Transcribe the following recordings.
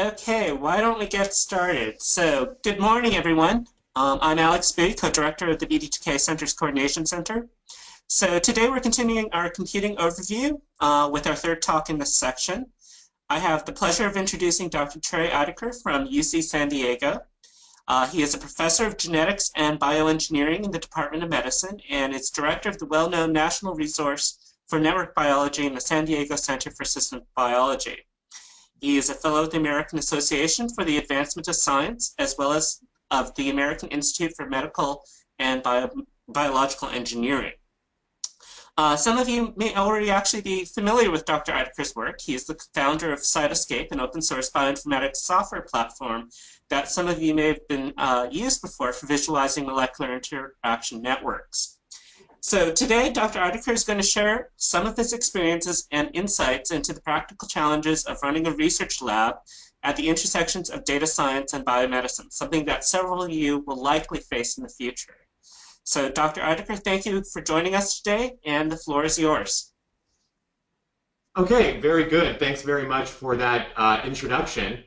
Okay, why don't we get started? So, good morning, everyone. I'm Alex B., co-director of the BD2K Center's Coordination Center. So today we're continuing our computing overview with our third talk in this section. I have the pleasure of introducing Dr. Trey Ideker from UC San Diego. He is a professor of genetics and bioengineering in the Department of Medicine and is director of the well-known National Resource for Network Biology in the San Diego Center for Systems Biology. He is a fellow of the American Association for the Advancement of Science, as well as of the American Institute for Medical and Biological Engineering. Some of you may already actually be familiar with Dr. Ideker's work. He is the founder of Cytoscape, an open source bioinformatic software platform that some of you may have been used before for visualizing molecular interaction networks. So today, Dr. Ideker is going to share some of his experiences and insights into the practical challenges of running a research lab at the intersections of data science and biomedicine, something that several of you will likely face in the future. So Dr. Ideker, thank you for joining us today, and the floor is yours. Okay, very good. Thanks very much for that introduction.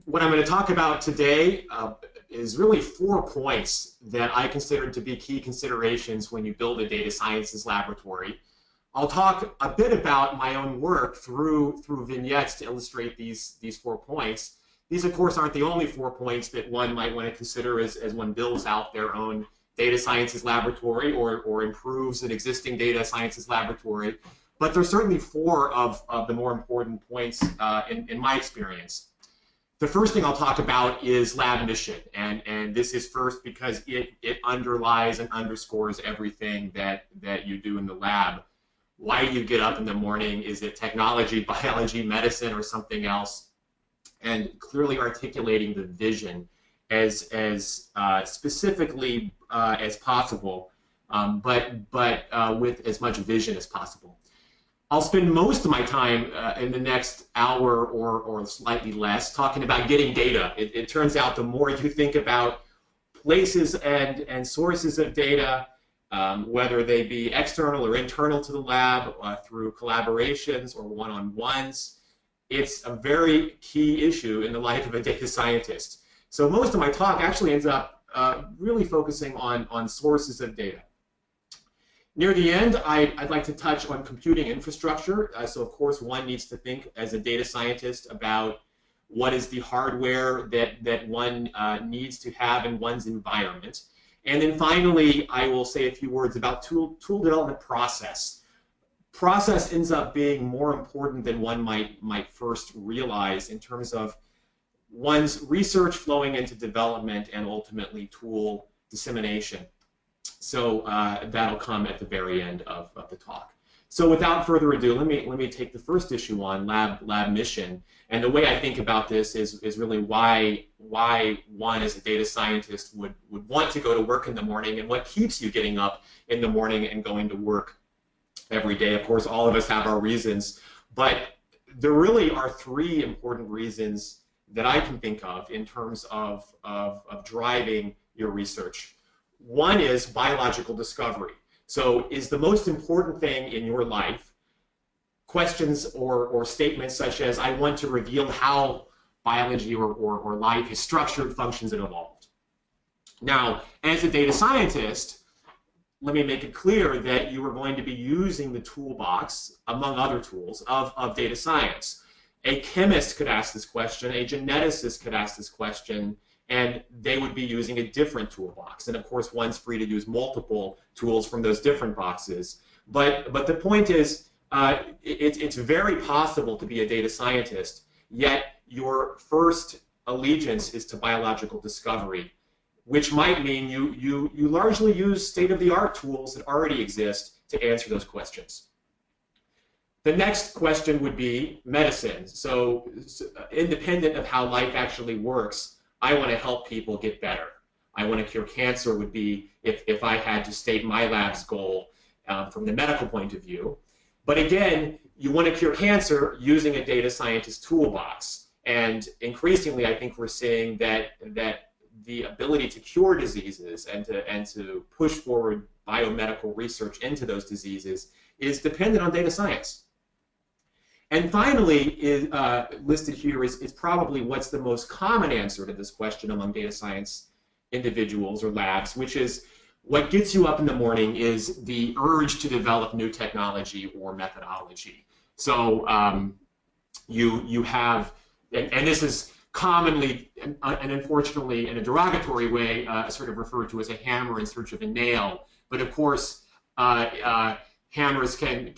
What I'm going to talk about today is really 4 points that I consider to be key considerations when you build a data sciences laboratory. I'll talk a bit about my own work through vignettes to illustrate these 4 points. These, of course, aren't the only 4 points that one might want to consider as one builds out their own data sciences laboratory or improves an existing data sciences laboratory, but there's certainly 4 of the more important points in my experience. The first thing I'll talk about is lab mission, and this is first because it underlies and underscores everything that you do in the lab. Why do you get up in the morning? Is it technology, biology, medicine, or something else? And clearly articulating the vision as specifically as possible, but with as much vision as possible. I'll spend most of my time in the next hour or slightly less talking about getting data. It turns out the more you think about places and sources of data, whether they be external or internal to the lab, through collaborations or one-on-ones, it's a very key issue in the life of a data scientist. So most of my talk actually ends up really focusing on sources of data. Near the end, I'd like to touch on computing infrastructure. So of course, one needs to think as a data scientist about what is the hardware that one needs to have in one's environment. And then finally, I will say a few words about tool development process. Process ends up being more important than one might first realize in terms of one's research flowing into development and ultimately tool dissemination. So that'll come at the very end of the talk. So without further ado, let me take the first issue on lab mission. And the way I think about this is really why one as a data scientist would want to go to work in the morning and what keeps you getting up in the morning and going to work every day. Of course, all of us have our reasons, but there really are 3 important reasons that I can think of in terms of driving your research. One is biological discovery. So is the most important thing in your life questions or statements such as, I want to reveal how biology or life is structured, functions, and evolved. Now, as a data scientist, let me make it clear that you are going to be using the toolbox, among other tools, of data science. A chemist could ask this question, a geneticist could ask this question, and they would be using a different toolbox. And of course, one's free to use multiple tools from those different boxes. But the point is, it's very possible to be a data scientist, yet your first allegiance is to biological discovery, which might mean you largely use state-of-the-art tools that already exist to answer those questions. The next question would be medicine. So independent of how life actually works, I want to help people get better. I want to cure cancer would be if I had to state my lab's goal from the medical point of view. But again, you want to cure cancer using a data scientist toolbox. And increasingly, I think we're seeing that the ability to cure diseases and to push forward biomedical research into those diseases is dependent on data science. And finally, listed here is probably what's the most common answer to this question among data science individuals or labs, which is what gets you up in the morning is the urge to develop new technology or methodology. So you have, and this is commonly and unfortunately in a derogatory way sort of referred to as a hammer in search of a nail. But of course, hammers can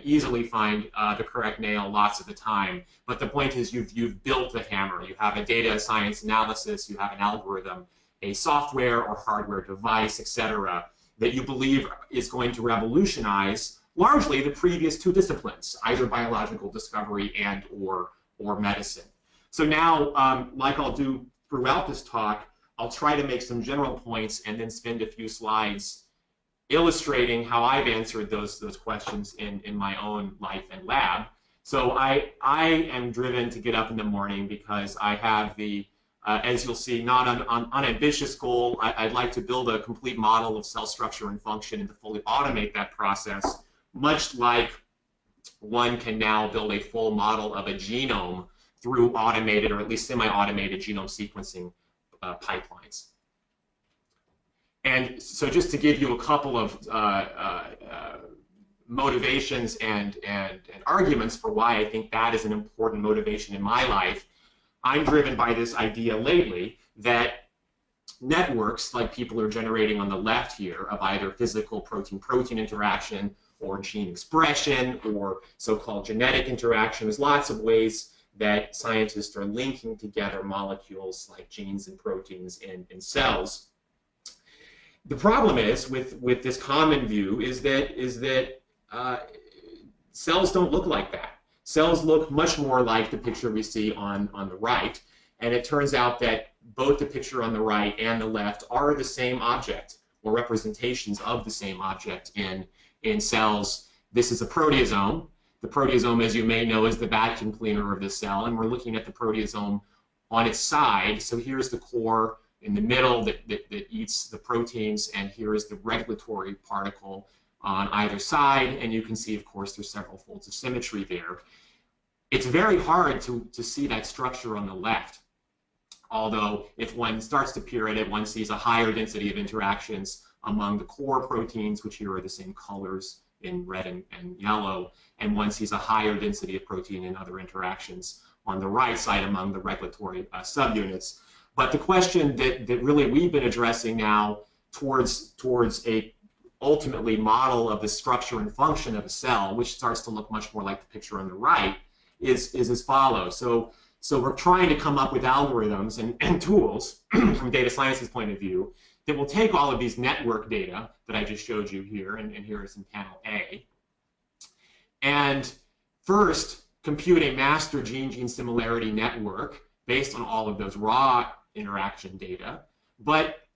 easily find the correct nail lots of the time. But the point is you've built the hammer. You have a data science analysis, you have an algorithm, a software or hardware device, etc., that you believe is going to revolutionize largely the previous two disciplines, either biological discovery and or medicine. So now, like I'll do throughout this talk, I'll try to make some general points and then spend a few slides illustrating how I've answered those questions in my own life and lab. So I am driven to get up in the morning because I have the, as you'll see, not an unambitious goal. I'd like to build a complete model of cell structure and function and to fully automate that process, much like one can now build a full model of a genome through automated or at least semi-automated genome sequencing pipelines. And so just to give you a couple of motivations and arguments for why I think that is an important motivation in my life, I'm driven by this idea lately that networks like people are generating on the left here of either physical protein-protein interaction or gene expression or so-called genetic interaction. There's lots of ways that scientists are linking together molecules like genes and proteins in cells. The problem is with this common view is that cells don't look like that. Cells look much more like the picture we see on the right, and it turns out that both the picture on the right and the left are the same object or representations of the same object in cells. This is a proteasome. The proteasome, as you may know, is the vacuum cleaner of the cell, and we're looking at the proteasome on its side. So here's the core in the middle that eats the proteins, and here is the regulatory particle on either side, and you can see, of course, there's several folds of symmetry there. It's very hard to see that structure on the left, although if one starts to peer at it, one sees a higher density of interactions among the core proteins, which here are the same colors in red and yellow, and one sees a higher density of protein and other interactions on the right side among the regulatory subunits. But the question that really we've been addressing now towards a ultimately model of the structure and function of a cell, which starts to look much more like the picture on the right, is as follows. So we're trying to come up with algorithms and tools from data science's point of view that will take all of these network data that I just showed you here, and here is in panel A, and first compute a master gene-gene similarity network based on all of those raw interaction data, but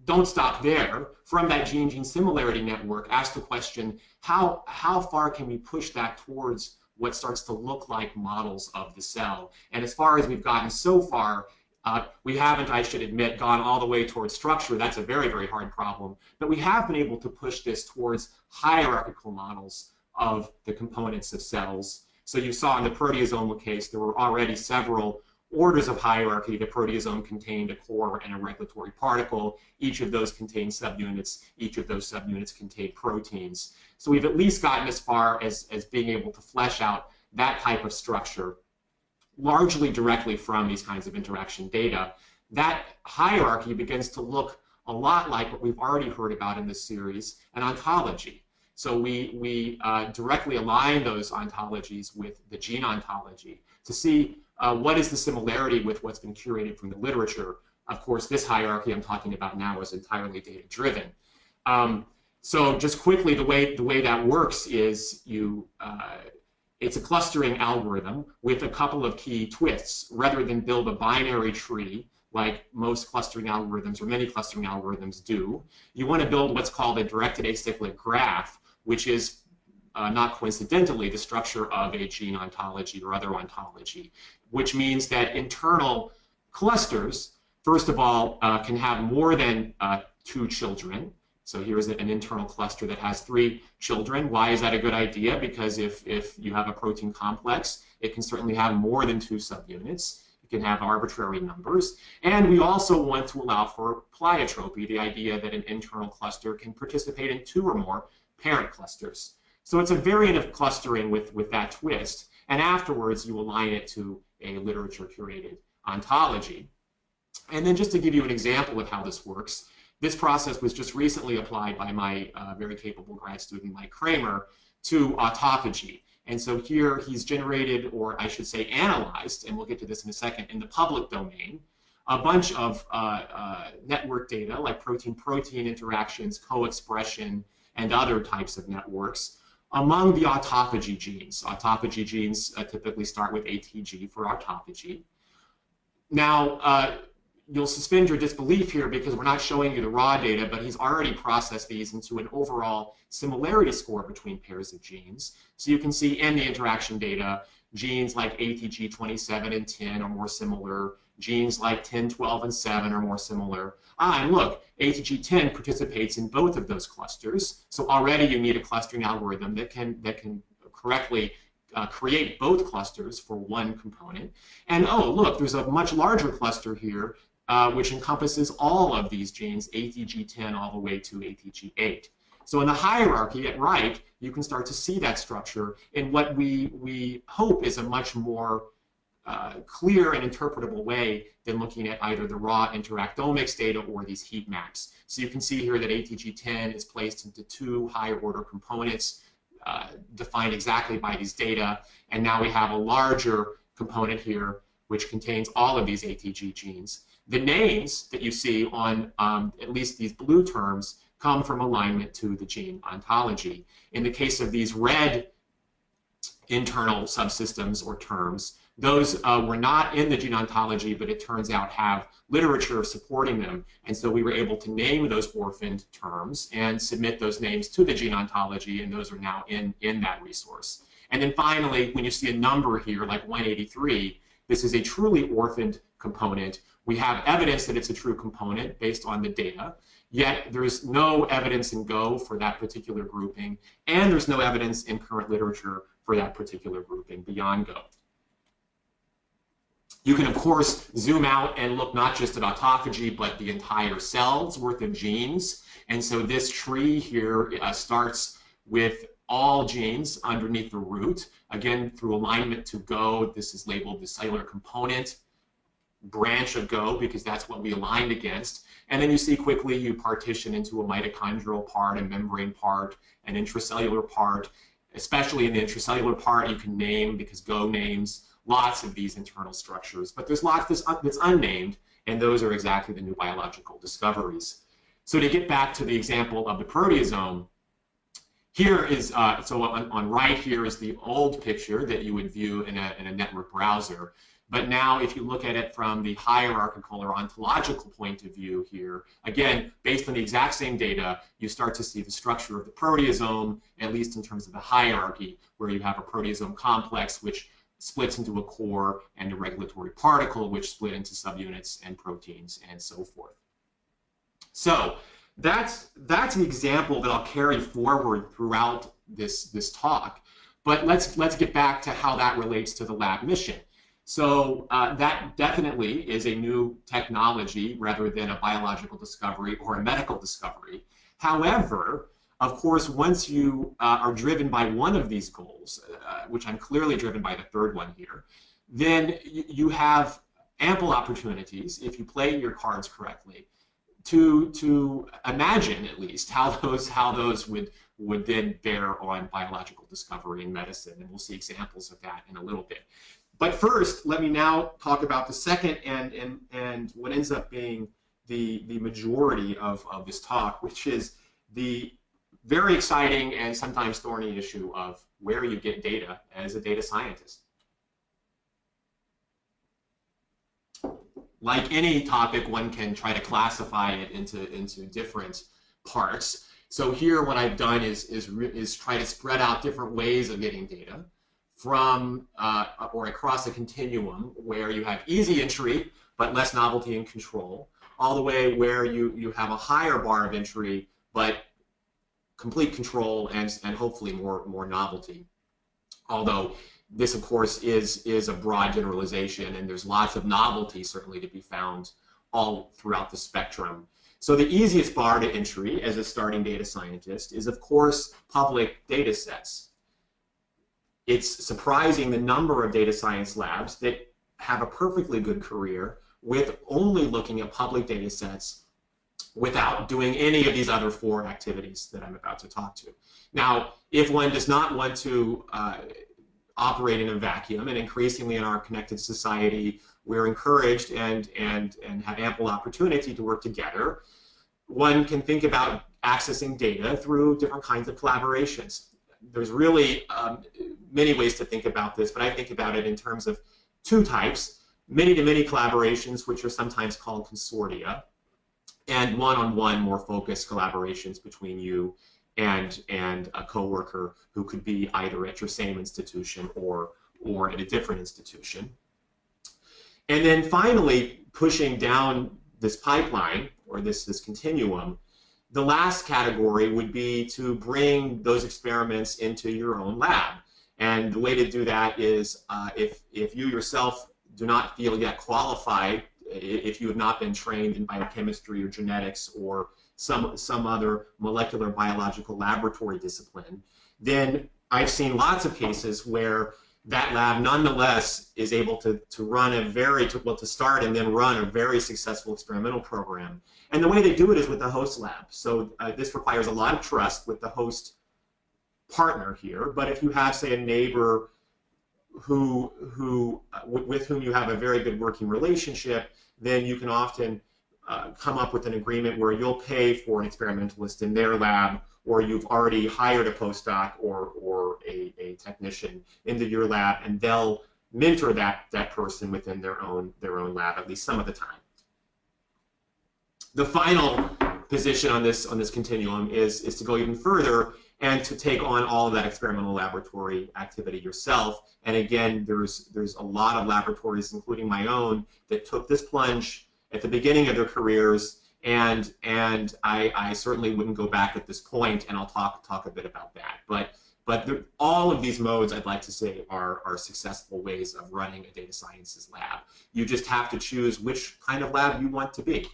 don't stop there. From that gene-gene similarity network, ask the question, how far can we push that towards what starts to look like models of the cell? And as far as we've gotten so far, we haven't, I should admit, gone all the way towards structure. That's a very, very hard problem. But we have been able to push this towards hierarchical models of the components of cells. So you saw in the proteasomal case, there were already several orders of hierarchy. The proteasome contained a core and a regulatory particle. Each of those contained subunits. Each of those subunits contained proteins. So we've at least gotten as far as being able to flesh out that type of structure, largely directly from these kinds of interaction data. That hierarchy begins to look a lot like what we've already heard about in this series, an ontology. So we directly align those ontologies with the gene ontology to see what is the similarity with what's been curated from the literature. Of course, this hierarchy I'm talking about now is entirely data-driven. So just quickly, the way that works is it's a clustering algorithm with a couple of key twists. Rather than build a binary tree like most clustering algorithms or many clustering algorithms do, you want to build what's called a directed acyclic graph, which is not coincidentally the structure of a gene ontology or other ontology, which means that internal clusters, first of all, can have more than 2 children. So here's an internal cluster that has 3 children. Why is that a good idea? Because if you have a protein complex, it can certainly have more than 2 subunits. It can have arbitrary numbers. And we also want to allow for pleiotropy, the idea that an internal cluster can participate in 2 or more parent clusters. So it's a variant of clustering with that twist. And afterwards, you align it to a literature-curated ontology. And then just to give you an example of how this works, this process was just recently applied by my very capable grad student, Mike Kramer, to autophagy. And so here he's generated, or I should say analyzed, and we'll get to this in a second, in the public domain, a bunch of network data like protein-protein interactions, co-expression, and other types of networks among the autophagy genes. Autophagy genes typically start with ATG for autophagy. Now, you'll suspend your disbelief here because we're not showing you the raw data, but he's already processed these into an overall similarity score between pairs of genes. So you can see in the interaction data, genes like ATG 27 and 10 are more similar. Genes like 10, 12, and 7 are more similar. And look, ATG 10 participates in both of those clusters. So already you need a clustering algorithm that can correctly create both clusters for one component. And oh, look, there's a much larger cluster here which encompasses all of these genes, ATG 10 all the way to ATG 8. So in the hierarchy at right, you can start to see that structure in what we hope is a much more clear and interpretable way than looking at either the raw interactomics data or these heat maps. So you can see here that ATG 10 is placed into 2 higher order components defined exactly by these data, and now we have a larger component here which contains all of these ATG genes. The names that you see on at least these blue terms come from alignment to the gene ontology. In the case of these red internal subsystems or terms, those were not in the gene ontology, but it turns out have literature supporting them. And so we were able to name those orphaned terms and submit those names to the gene ontology, and those are now in that resource. And then finally, when you see a number here like 183, this is a truly orphaned component. We have evidence that it's a true component based on the data, yet there's no evidence in Go for that particular grouping, and there's no evidence in current literature for that particular grouping beyond Go. You can, of course, zoom out and look not just at autophagy, but the entire cell's worth of genes. And so this tree here starts with all genes underneath the root. Again, through alignment to Go, this is labeled the cellular component branch of Go because that's what we aligned against. And then you see quickly you partition into a mitochondrial part, a membrane part, an intracellular part. Especially in the intracellular part, you can name, because Go names lots of these internal structures, but there's lots that's unnamed, and those are exactly the new biological discoveries. So to get back to the example of the proteasome, here is, so on right here is the old picture that you would view in a network browser. But now if you look at it from the hierarchical or ontological point of view here, again, based on the exact same data, you start to see the structure of the proteasome, at least in terms of the hierarchy, where you have a proteasome complex which splits into a core and a regulatory particle which split into subunits and proteins and so forth. So that's an example that I'll carry forward throughout this talk. But let's get back to how that relates to the lab mission. So that definitely is a new technology rather than a biological discovery or a medical discovery. However, of course, once you are driven by one of these goals, which I'm clearly driven by the third one here, then you have ample opportunities, if you play your cards correctly, to imagine at least how those would then bear on biological discovery in medicine, and we'll see examples of that in a little bit. But first, let me now talk about the second and what ends up being the majority of this talk, which is the very exciting and sometimes thorny issue of where you get data as a data scientist. Like any topic, one can try to classify it into different parts. So here what I've done is try to spread out different ways of getting data from or across a continuum where you have easy entry but less novelty and control, all the way where you have a higher bar of entry but complete control and hopefully more novelty. Although this, of course, is a broad generalization, and there's lots of novelty certainly to be found all throughout the spectrum. So the easiest bar to entry as a starting data scientist is, of course, public data sets. It's surprising the number of data science labs that have a perfectly good career with only looking at public data sets without doing any of these other 4 activities that I'm about to talk to. Now, if one does not want to operate in a vacuum, and increasingly in our connected society, we're encouraged and have ample opportunity to work together, one can think about accessing data through different kinds of collaborations. There's really many ways to think about this, but I think about it in terms of 2 types: many-to-many collaborations, which are sometimes called consortia, and one-on-one, more focused collaborations between you and a coworker who could be either at your same institution or at a different institution. And then finally, pushing down this pipeline, or this continuum, the last category would be to bring those experiments into your own lab. And the way to do that is if you yourself do not feel yet qualified, if you have not been trained in biochemistry or genetics or some other molecular biological laboratory discipline, then I've seen lots of cases where that lab nonetheless is able to run to start and then run a very successful experimental program. And the way they do it is with the host lab. So this requires a lot of trust with the host partner here. But if you have, say, a neighbor with whom you have a very good working relationship, then you can often come up with an agreement where you'll pay for an experimentalist in their lab, or you've already hired a postdoc or a technician into your lab, and they'll mentor that person within their own lab at least some of the time. The final position on this continuum is to go even further and to take on all of that experimental laboratory activity yourself. And again, there's a lot of laboratories, including my own, that took this plunge at the beginning of their careers, and I certainly wouldn't go back at this point, and I'll talk a bit about that. But all of these modes, I'd like to say, are successful ways of running a data sciences lab. You just have to choose which kind of lab you want to be.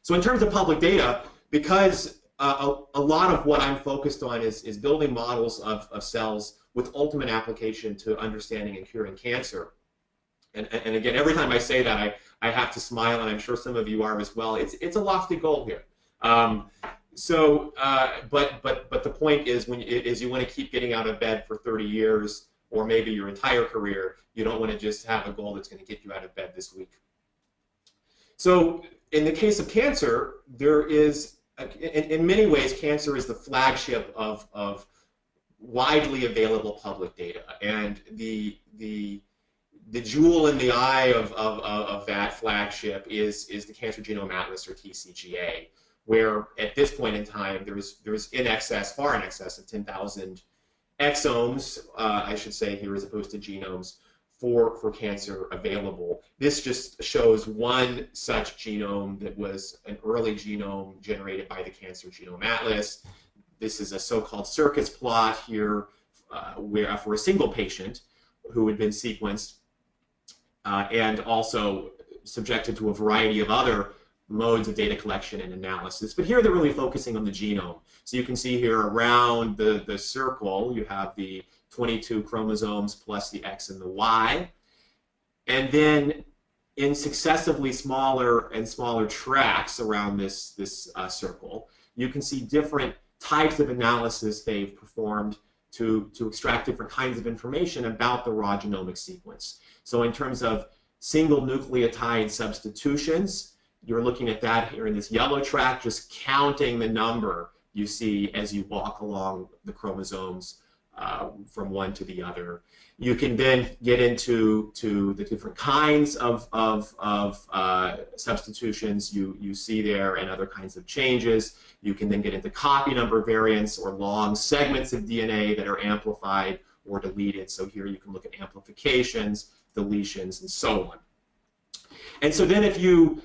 So in terms of public data, because a lot of what I'm focused on is building models of cells with ultimate application to understanding and curing cancer. And again, every time I say that, I have to smile, and I'm sure some of you are as well. It's a lofty goal here. But the point is, you want to keep getting out of bed for 30 years, or maybe your entire career. You don't want to just have a goal that's going to get you out of bed this week. So in the case of cancer, there is, in many ways, cancer is the flagship of widely available public data, and the jewel in the eye of that flagship is the Cancer Genome Atlas, or TCGA, where at this point in time there's far in excess of 10,000 exomes, I should say here, as opposed to genomes, for cancer available. This just shows one such genome that was an early genome generated by the Cancer Genome Atlas. This is a so-called circus plot here where for a single patient who had been sequenced and also subjected to a variety of other modes of data collection and analysis. But here they're really focusing on the genome. So you can see here around the circle, you have the 22 chromosomes plus the X and the Y. And then in successively smaller and smaller tracks around this circle, you can see different types of analysis they've performed to extract different kinds of information about the raw genomic sequence. So in terms of single nucleotide substitutions, you're looking at that here in this yellow track, just counting the number you see as you walk along the chromosomes from one to the other. You can then get into the different kinds of substitutions you see there and other kinds of changes. You can then get into copy number variants or long segments of DNA that are amplified or deleted. So here you can look at amplifications, deletions, and so on. And so then if you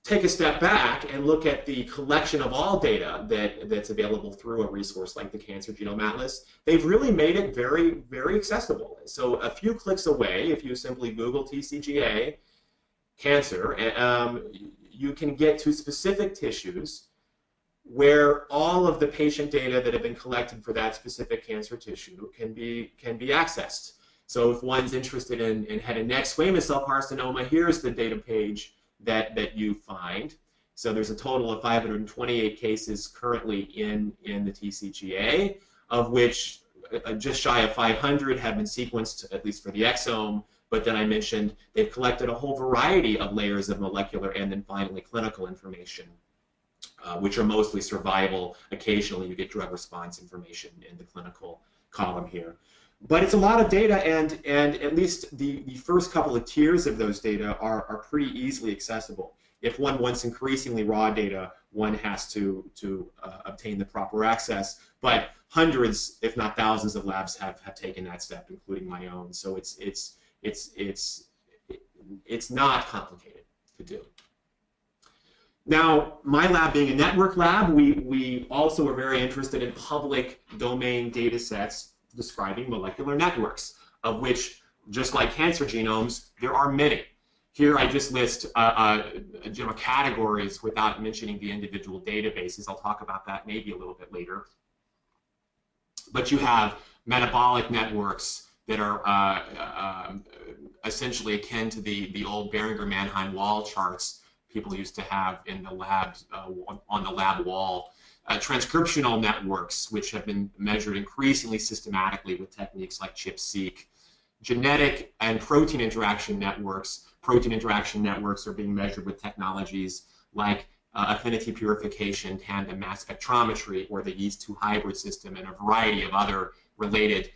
take a step back and look at the collection of all data that's available through a resource like the Cancer Genome Atlas, they've really made it very, very accessible. So a few clicks away, if you simply Google TCGA cancer, you can get to specific tissues where all of the patient data that have been collected for that specific cancer tissue can be accessed. So if one's interested in head and neck squamous cell carcinoma, here's the data page that you find. So there's a total of 528 cases currently in the TCGA, of which just shy of 500 have been sequenced, at least for the exome. But then I mentioned they've collected a whole variety of layers of molecular and then finally clinical information, which are mostly survival. Occasionally you get drug response information in the clinical column here. But it's a lot of data, and at least the first couple of tiers of those data are pretty easily accessible. If one wants increasingly raw data, one has to obtain the proper access. But hundreds, if not thousands, of labs have taken that step, including my own. So it's not complicated to do. Now, my lab being a network lab, we also are very interested in public domain data sets describing molecular networks, of which, just like cancer genomes, there are many. Here I just list general categories without mentioning the individual databases. I'll talk about that maybe a little bit later. But you have metabolic networks that are essentially akin to the old Boehringer-Mannheim wall charts people used to have in the labs, on the lab wall. Transcriptional networks, which have been measured increasingly systematically with techniques like ChIP-seq. Genetic and protein interaction networks. Protein interaction networks are being measured with technologies like affinity purification, tandem mass spectrometry, or the yeast-2 hybrid system, and a variety of other related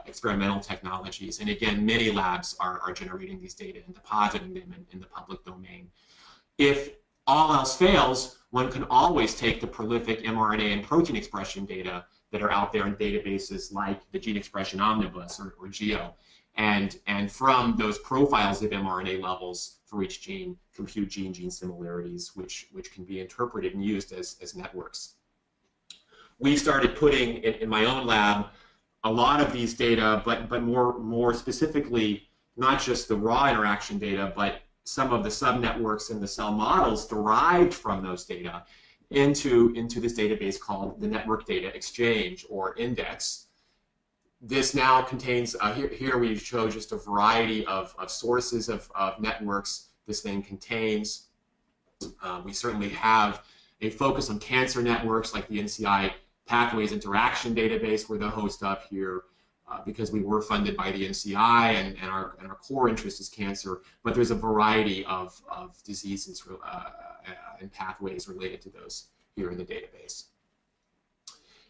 experimental technologies. And again, many labs are generating these data and depositing them in the public domain. If all else fails, one can always take the prolific mRNA and protein expression data that are out there in databases like the Gene Expression Omnibus or GEO, and from those profiles of mRNA levels for each gene, compute gene-gene similarities, which can be interpreted and used as networks. We started putting, in my own lab, a lot of these data, but more specifically, not just the raw interaction data, but some of the subnetworks and the cell models derived from those data into this database called the Network Data Exchange, or Index. This now contains, here we show just a variety of sources of networks this thing contains. We certainly have a focus on cancer networks like the NCI Pathways Interaction Database. We're the host up here. Because we were funded by the NCI, and our core interest is cancer, but there's a variety of diseases and pathways related to those here in the database.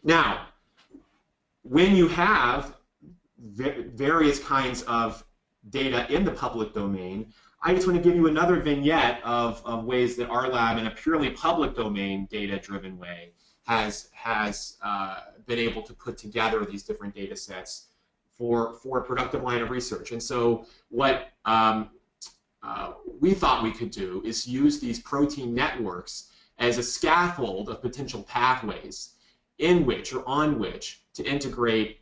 Now, when you have various kinds of data in the public domain, I just want to give you another vignette of ways that our lab, in a purely public domain data-driven way, has been able to put together these different data sets for a productive line of research. And so what we thought we could do is use these protein networks as a scaffold of potential pathways in which or on which to integrate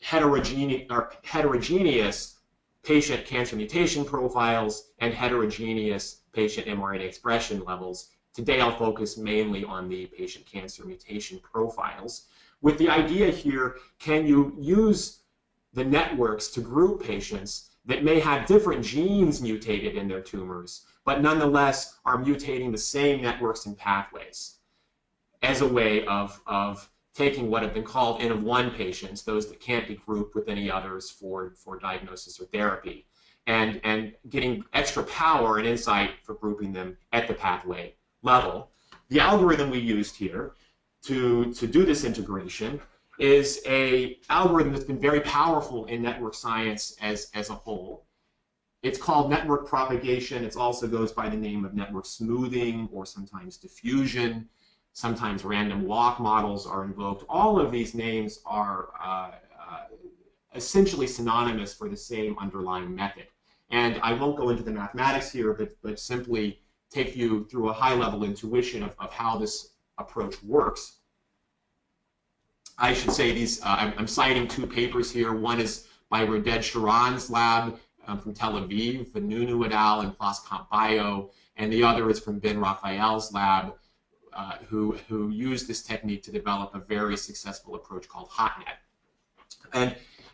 heterogeneous patient cancer mutation profiles and heterogeneous patient mRNA expression levels. Today I'll focus mainly on the patient cancer mutation profiles, with the idea here, can you use the networks to group patients that may have different genes mutated in their tumors, but nonetheless are mutating the same networks and pathways, as a way of taking what have been called N of 1 patients, those that can't be grouped with any others for diagnosis or therapy, and getting extra power and insight for grouping them at the pathway level. The algorithm we used here to do this integration is an algorithm that's been very powerful in network science as a whole. It's called network propagation. It also goes by the name of network smoothing, or sometimes diffusion. Sometimes random walk models are invoked. All of these names are essentially synonymous for the same underlying method. And I won't go into the mathematics here, but simply take you through a high-level intuition of how this approach works. I should say these, I'm citing two papers here. One is by Roded Sharon's lab from Tel Aviv, Vanunu et al. In PLoS Comp Bio, and the other is from Ben Raphael's lab, who used this technique to develop a very successful approach called HotNet.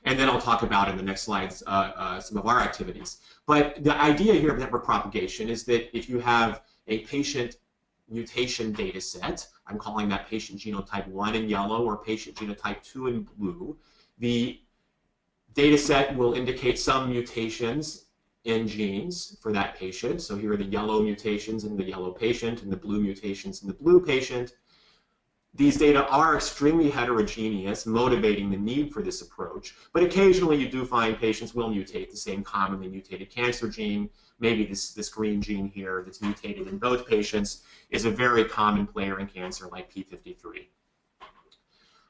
And then I'll talk about in the next slides some of our activities. But the idea here of network propagation is that if you have a patient mutation data set, I'm calling that patient genotype 1 in yellow or patient genotype 2 in blue, the data set will indicate some mutations in genes for that patient. So here are the yellow mutations in the yellow patient and the blue mutations in the blue patient. These data are extremely heterogeneous, motivating the need for this approach, but occasionally you do find patients will mutate the same commonly mutated cancer gene. Maybe this green gene here that's mutated in both patients is a very common player in cancer like P53.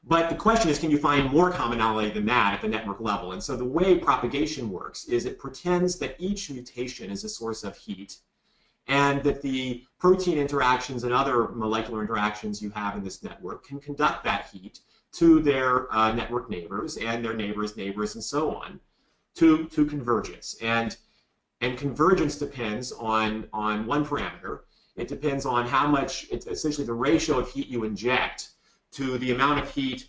But the question is, can you find more commonality than that at the network level? And so the way propagation works is it pretends that each mutation is a source of heat, and that the protein interactions and other molecular interactions you have in this network can conduct that heat to their network neighbors and their neighbors' neighbors and so on to convergence. And convergence depends on one parameter. It depends on how much, it's essentially the ratio of heat you inject to the amount of heat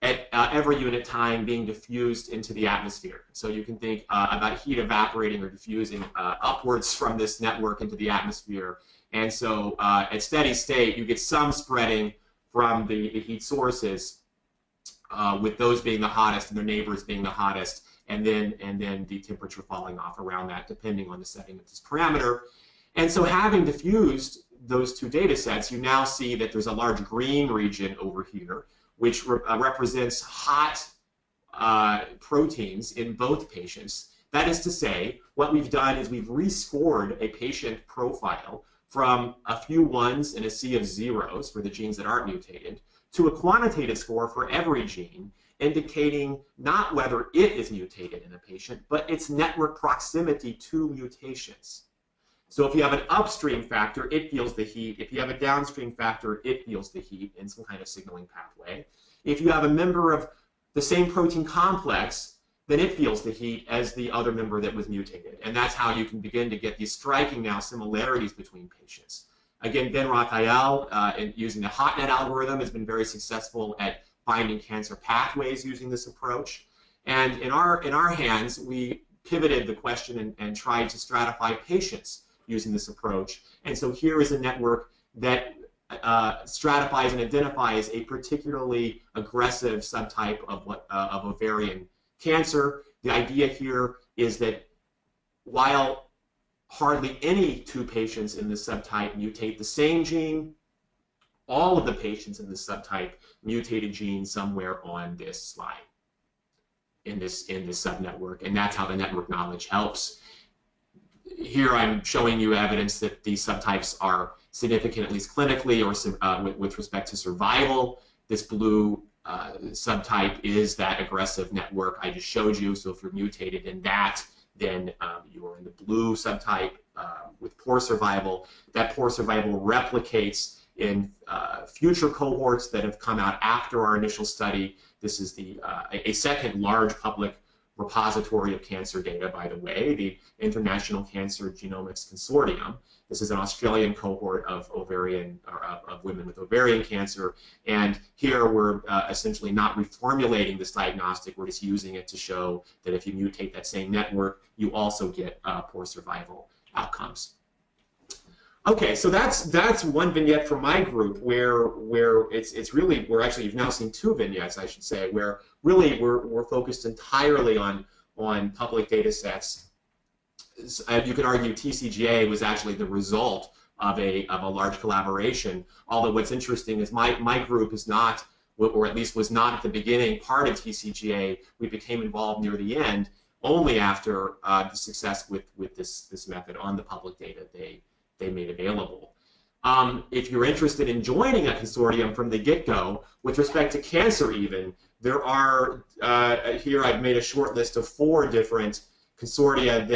at every unit time being diffused into the atmosphere. So you can think about heat evaporating or diffusing upwards from this network into the atmosphere. And so at steady state, you get some spreading from the heat sources, with those being the hottest and their neighbors being the hottest, and then the temperature falling off around that, depending on the setting of this parameter. And so having diffused those two data sets, you now see that there's a large green region over here, which represents hot proteins in both patients. That is to say, what we've done is we've rescored a patient profile from a few ones and a sea of zeros for the genes that aren't mutated to a quantitative score for every gene, indicating not whether it is mutated in a patient, but its network proximity to mutations. So if you have an upstream factor, it feels the heat. If you have a downstream factor, it feels the heat in some kind of signaling pathway. If you have a member of the same protein complex, then it feels the heat as the other member that was mutated. And that's how you can begin to get these striking now similarities between patients. Again, Ben Raphael, using the HotNet algorithm, has been very successful at finding cancer pathways using this approach. And in our hands, we pivoted the question and tried to stratify patients using this approach. And so here is a network that stratifies and identifies a particularly aggressive subtype of ovarian cancer. The idea here is that while hardly any two patients in this subtype mutate the same gene, all of the patients in this subtype mutate a gene somewhere on this slide, in this subnetwork, and that's how the network knowledge helps. Here I'm showing you evidence that these subtypes are significant, at least clinically, or with respect to survival. This blue subtype is that aggressive network I just showed you. So if you're mutated in that, then you are in the blue subtype with poor survival. That poor survival replicates in future cohorts that have come out after our initial study. This is a second large public repository of cancer data, by the way, the International Cancer Genomics Consortium. This is an Australian cohort of women with ovarian cancer, and here we're essentially not reformulating this diagnostic. We're just using it to show that if you mutate that same network, you also get poor survival outcomes. Okay, so that's one vignette from my group where it's really, you've now seen two vignettes, I should say, where really we're focused entirely on public data sets. You could argue TCGA was actually the result of a large collaboration. Although what's interesting is my group is not, or at least was not at the beginning, part of TCGA. We became involved near the end, only after the success with this method on the public data they made available. If you're interested in joining a consortium from the get-go, with respect to cancer even, there are, here I've made a short list of 4 different consortia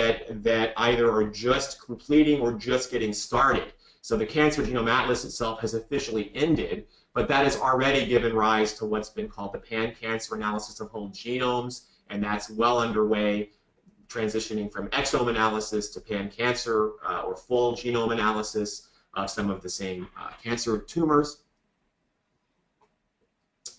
that either are just completing or just getting started. So the Cancer Genome Atlas itself has officially ended, but that has already given rise to what's been called the pan-cancer analysis of whole genomes, and that's well underway, transitioning from exome analysis to pan-cancer or full genome analysis of some of the same cancer tumors.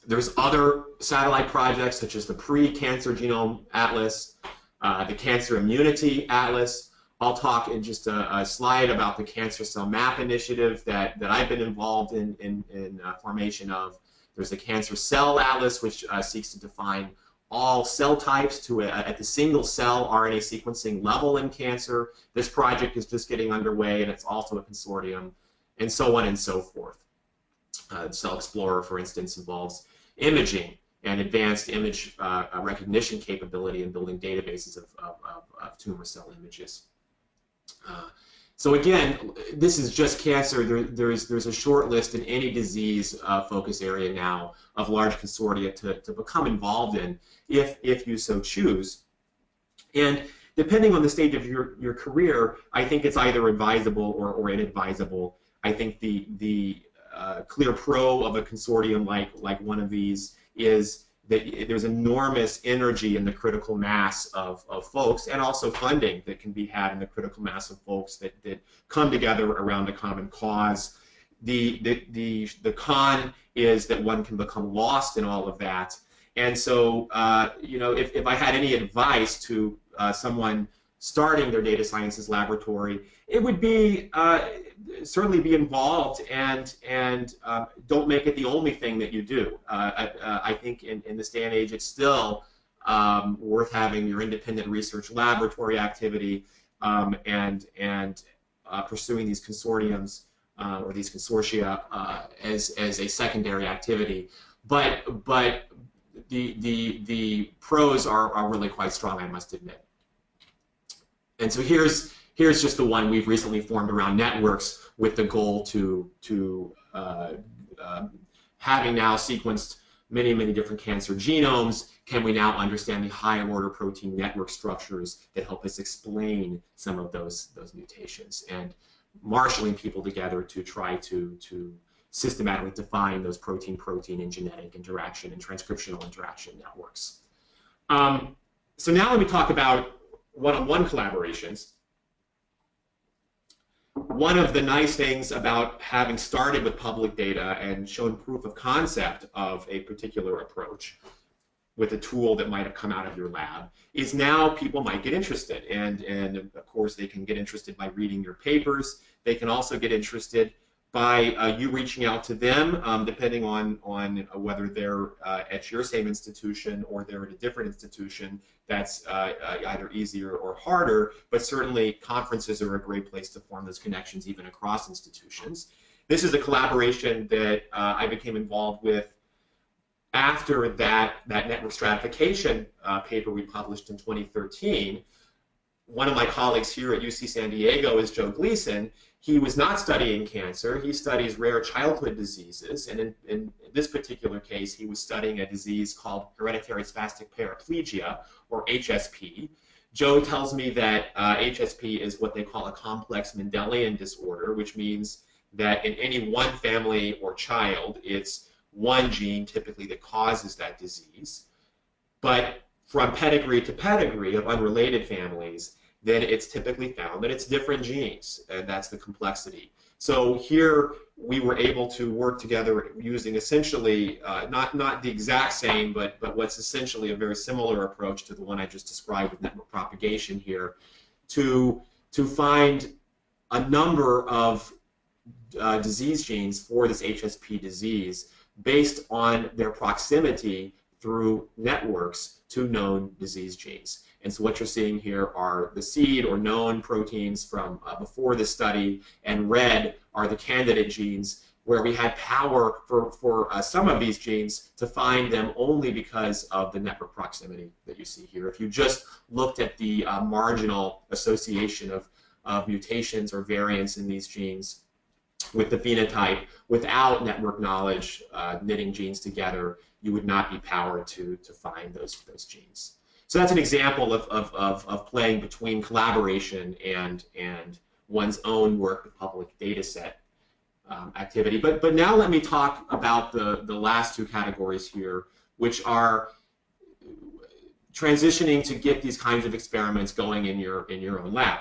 There's other satellite projects such as the Pre-Cancer Genome Atlas, the Cancer Immunity Atlas. I'll talk in just a slide about the Cancer Cell Map initiative that I've been involved in formation of. There's the Cancer Cell Atlas, which seeks to define all cell types at the single cell RNA sequencing level in cancer. This project is just getting underway, and it's also a consortium, and so on and so forth. Cell Explorer, for instance, involves imaging and advanced image recognition capability in building databases of tumor cell images. So again, this is just cancer. There's a short list in any disease focus area now of large consortia to become involved in if you so choose. And depending on the stage of your career, I think it's either advisable or inadvisable. I think the clear pro of a consortium like one of these is that there's enormous energy in the critical mass of folks, and also funding that can be had in the critical mass of folks that come together around a common cause. The con is that one can become lost in all of that. And so, you know, if I had any advice to someone starting their data sciences laboratory, it would be certainly be involved and don't make it the only thing that you do. I think in this day and age, it's still worth having your independent research laboratory activity and pursuing these consortiums or these consortia as a secondary activity. But the pros are really quite strong, I must admit. And so here's just the one we've recently formed around networks with the goal to having now sequenced many different cancer genomes, can we now understand the higher order protein network structures that help us explain some of those mutations, and marshaling people together to try to systematically define those protein-protein and genetic interaction and transcriptional interaction networks. So now let me talk about one-on-one collaborations. One of the nice things about having started with public data and shown proof of concept of a particular approach with a tool that might have come out of your lab is now people might get interested. And of course, they can get interested by reading your papers. They can also get interested by you reaching out to them, depending on whether they're at your same institution or they're at a different institution. That's either easier or harder, but certainly conferences are a great place to form those connections even across institutions. This is a collaboration that I became involved with after that network stratification paper we published in 2013. One of my colleagues here at UC San Diego is Joe Gleason. He was not studying cancer. He studies rare childhood diseases, and in this particular case, he was studying a disease called hereditary spastic paraplegia, or HSP. Joe tells me that HSP is what they call a complex Mendelian disorder, which means that in any one family or child, it's one gene typically that causes that disease. But from pedigree to pedigree of unrelated families, then it's typically found that it's different genes, and that's the complexity. So here we were able to work together using essentially not the exact same, but what's essentially a very similar approach to the one I just described with network propagation here, to find a number of disease genes for this HSP disease based on their proximity through networks to known disease genes. And so what you're seeing here are the seed or known proteins from before the study, and red are the candidate genes where we had power for some of these genes to find them only because of the network proximity that you see here. If you just looked at the marginal association of mutations or variants in these genes with the phenotype, without network knowledge, knitting genes together, you would not be powered to find those genes. So that's an example of playing between collaboration and one's own work with public data set activity. But now let me talk about the last two categories here, which are transitioning to get these kinds of experiments going in your own lab.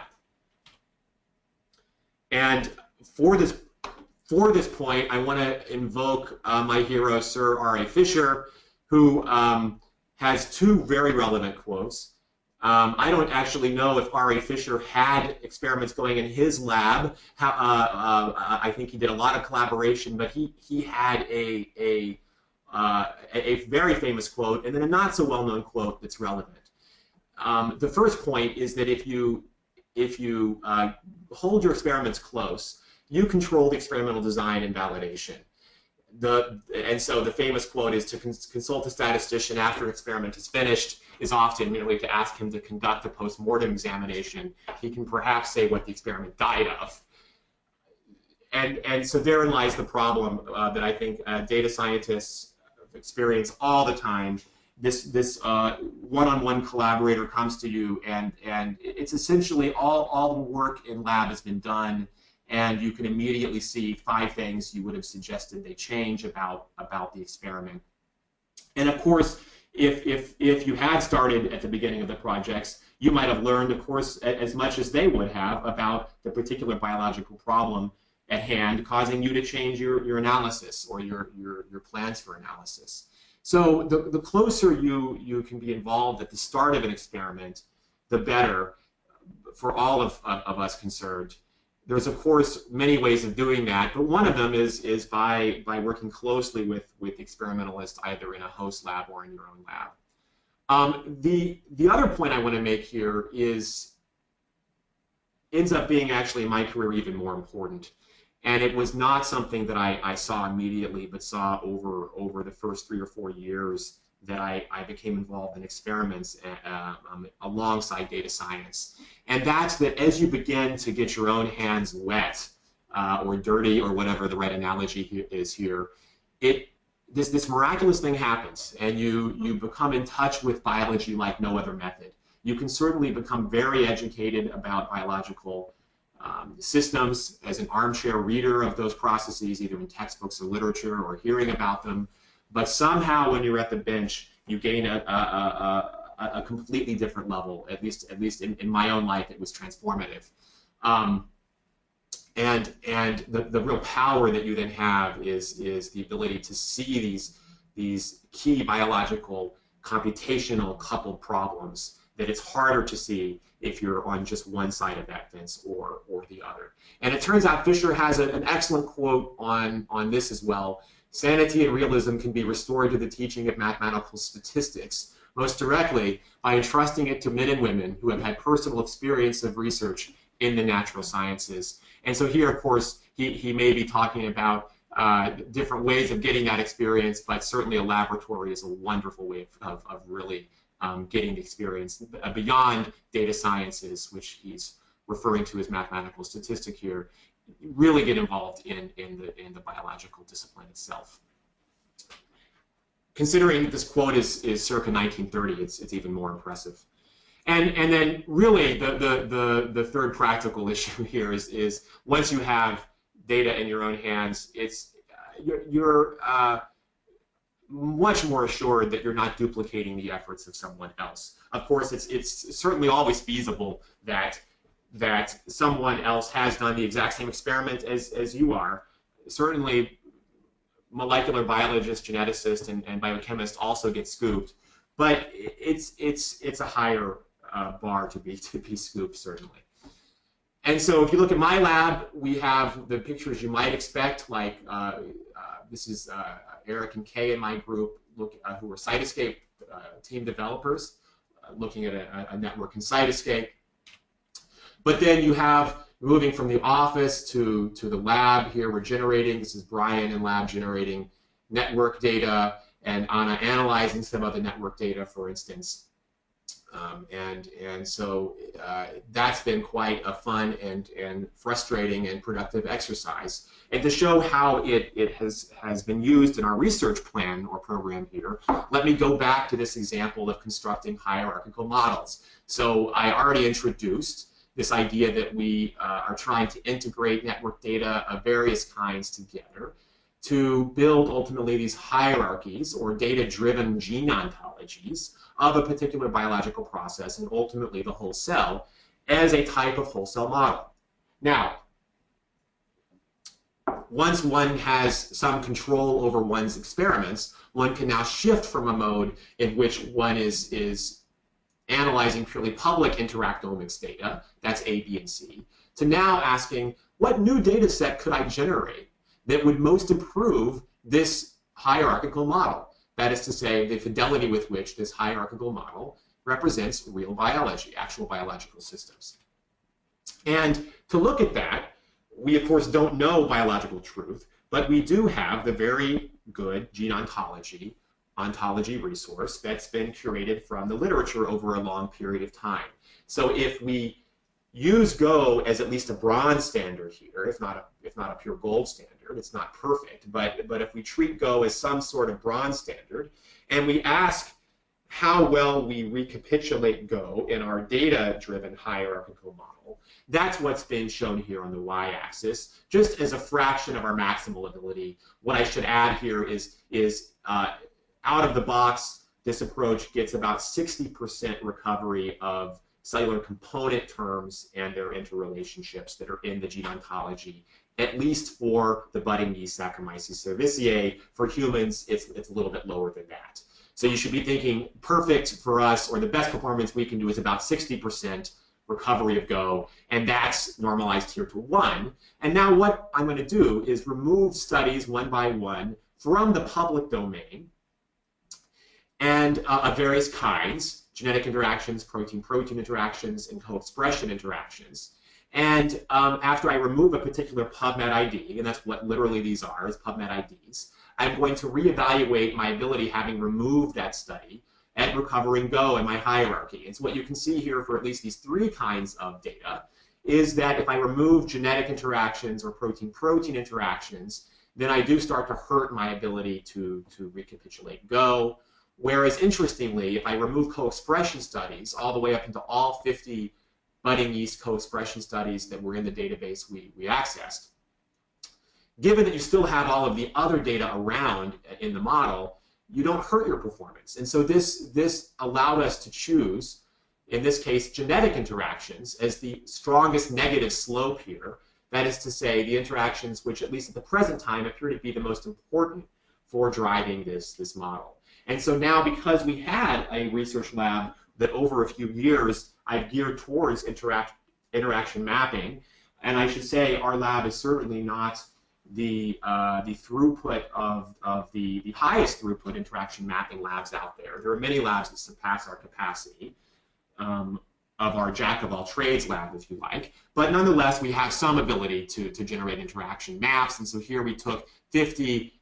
And for this point, I want to invoke my hero, Sir R.A. Fisher, who has two very relevant quotes. I don't actually know if R.A. Fisher had experiments going in his lab. I think he did a lot of collaboration, but he had a very famous quote and then a not so well-known quote that's relevant. The first point is that if you hold your experiments close, you control the experimental design and validation. And so the famous quote is to consult a statistician after an experiment is finished is often merely to ask him to conduct a post-mortem examination. He can perhaps say what the experiment died of. And so therein lies the problem that I think data scientists experience all the time. This one-on-one collaborator comes to you, and it's essentially all the work in lab has been done, and you can immediately see 5 things you would have suggested they change about the experiment. And of course, if you had started at the beginning of the projects, you might have learned, of course, as much as they would have about the particular biological problem at hand, causing you to change your analysis or your plans for analysis. So the closer you can be involved at the start of an experiment, the better for all of us concerned. There's, of course, many ways of doing that, but one of them is by working closely with experimentalists either in a host lab or in your own lab. The other point I want to make here ends up being actually in my career even more important. And it was not something that I saw immediately, but saw over the first 3 or 4 years that I became involved in experiments alongside data science. And that's that as you begin to get your own hands wet or dirty or whatever the right analogy is here, this miraculous thing happens, and you become in touch with biology like no other method. You can certainly become very educated about biological systems as an armchair reader of those processes, either in textbooks or literature or hearing about them. But somehow, when you're at the bench, you gain a completely different level. At least in my own life, it was transformative. And the real power that you then have is the ability to see these key biological computational coupled problems that it's harder to see if you're on just one side of that fence or the other. And it turns out Fisher has an excellent quote on this as well. Sanity and realism can be restored to the teaching of mathematical statistics most directly by entrusting it to men and women who have had personal experience of research in the natural sciences. And so here, of course, he may be talking about different ways of getting that experience, but certainly a laboratory is a wonderful way of really getting the experience beyond data sciences, which he's referring to as mathematical statistic here. Really get involved in the biological discipline itself. Considering this quote is circa 1930, it's even more impressive. And then really the third practical issue here is once you have data in your own hands, you're much more assured that you're not duplicating the efforts of someone else. Of course, it's certainly always feasible that someone else has done the exact same experiment as you are. Certainly, molecular biologists, geneticists, and biochemists also get scooped, but it's a higher bar to be scooped, certainly. And so if you look at my lab, we have the pictures you might expect, like this is Eric and Kay in my group who are Cytoscape team developers, looking at a network in Cytoscape. But then you have, moving from the office to the lab, here we're generating, this is Brian in lab generating network data, and Anna analyzing some of the network data, for instance. And so that's been quite a fun and frustrating and productive exercise. And to show how it has been used in our research plan or program here, let me go back to this example of constructing hierarchical models. So I already introduced this idea that we are trying to integrate network data of various kinds together to build ultimately these hierarchies or data-driven gene ontologies of a particular biological process and ultimately the whole cell as a type of whole cell model. Now, once one has some control over one's experiments, one can now shift from a mode in which one is analyzing purely public interactomics data, that's A, B, and C, to now asking, what new data set could I generate that would most improve this hierarchical model? That is to say, the fidelity with which this hierarchical model represents real biology, actual biological systems. And to look at that, we of course don't know biological truth, but we do have the very good gene ontology resource that's been curated from the literature over a long period of time. So if we use Go as at least a bronze standard here, if not a pure gold standard, it's not perfect, but if we treat Go as some sort of bronze standard, and we ask how well we recapitulate Go in our data-driven hierarchical model, that's what's been shown here on the y-axis, just as a fraction of our maximal ability. What I should add here is out of the box, this approach gets about 60% recovery of cellular component terms and their interrelationships that are in the gene ontology, at least for the budding yeast Saccharomyces cerevisiae. For humans, it's a little bit lower than that. So you should be thinking perfect for us, or the best performance we can do is about 60% recovery of Go, and that's normalized here to 1. And now what I'm going to do is remove studies one by one from the public domain and of various kinds, genetic interactions, protein-protein interactions, and co-expression interactions. And after I remove a particular PubMed ID, and that's what literally these are, is PubMed IDs, I'm going to reevaluate my ability, having removed that study, at recovering Go in my hierarchy. And so what you can see here for at least these 3 kinds of data is that if I remove genetic interactions or protein-protein interactions, then I do start to hurt my ability to recapitulate Go. Whereas interestingly, if I remove co-expression studies all the way up into all 50 budding yeast co-expression studies that were in the database we accessed, given that you still have all of the other data around in the model, you don't hurt your performance. And so this allowed us to choose, in this case, genetic interactions as the strongest negative slope here. That is to say, the interactions which, at least at the present time, appear to be the most important for driving this model. And so now, because we had a research lab that over a few years I've geared towards interaction mapping, and I should say our lab is certainly not the throughput of the highest throughput interaction mapping labs out there. There are many labs that surpass our capacity of our jack of all trades lab, if you like. But nonetheless, we have some ability to generate interaction maps. And so here we took 50,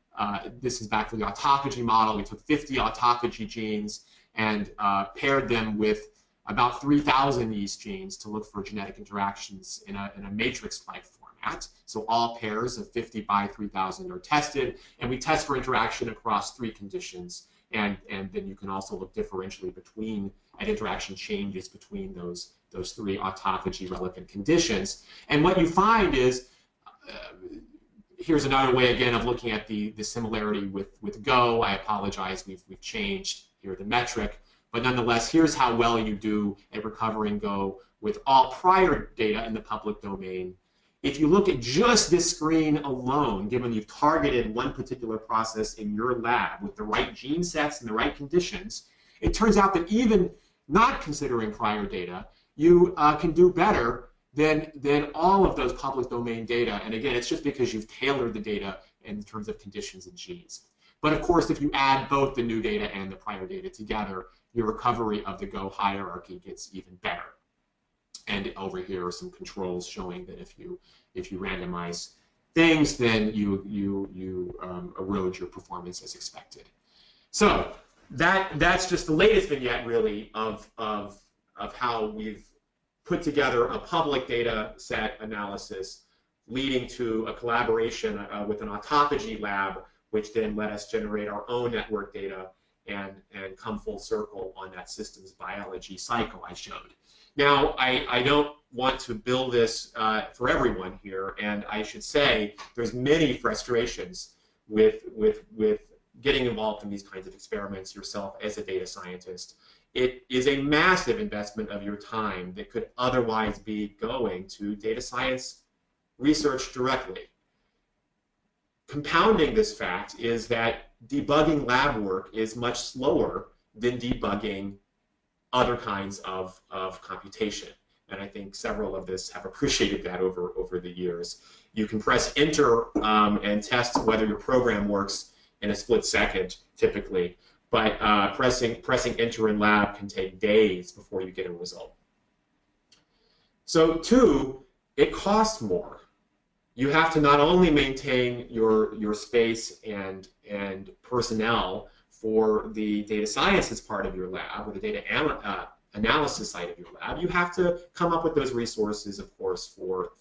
this is back to the autophagy model, we took 50 autophagy genes and paired them with about 3,000 yeast genes to look for genetic interactions in a matrix-like format. So all pairs of 50 by 3,000 are tested, and we test for interaction across 3 conditions. And then you can also look differentially at interaction changes between those 3 autophagy relevant conditions. And what you find is, here's another way again of looking at the similarity with Go. I apologize, we've changed here the metric, but nonetheless, here's how well you do at recovering Go with all prior data in the public domain. If you look at just this screen alone, given you've targeted one particular process in your lab with the right gene sets and the right conditions, it turns out that even not considering prior data, you can do better than all of those public domain data. And again, it's just because you've tailored the data in terms of conditions and genes. But of course, if you add both the new data and the prior data together, your recovery of the Go hierarchy gets even better. And over here are some controls showing that if you randomize things, then you erode your performance as expected. So that's just the latest vignette, really, of how we've put together a public data set analysis leading to a collaboration with an autophagy lab, which then let us generate our own network data and come full circle on that systems biology cycle I showed. Now, I don't want to build this for everyone here, and I should say there's many frustrations with getting involved in these kinds of experiments yourself as a data scientist. It is a massive investment of your time that could otherwise be going to data science research directly. Compounding this fact is that debugging lab work is much slower than debugging other kinds of computation. And I think several of us have appreciated that over the years. You can press enter and test whether your program works in a split second, typically. But pressing enter in lab can take days before you get a result. So 2, it costs more. You have to not only maintain your space and personnel for the data sciences part of your lab, or the data analysis side of your lab, you have to come up with those resources, of course, for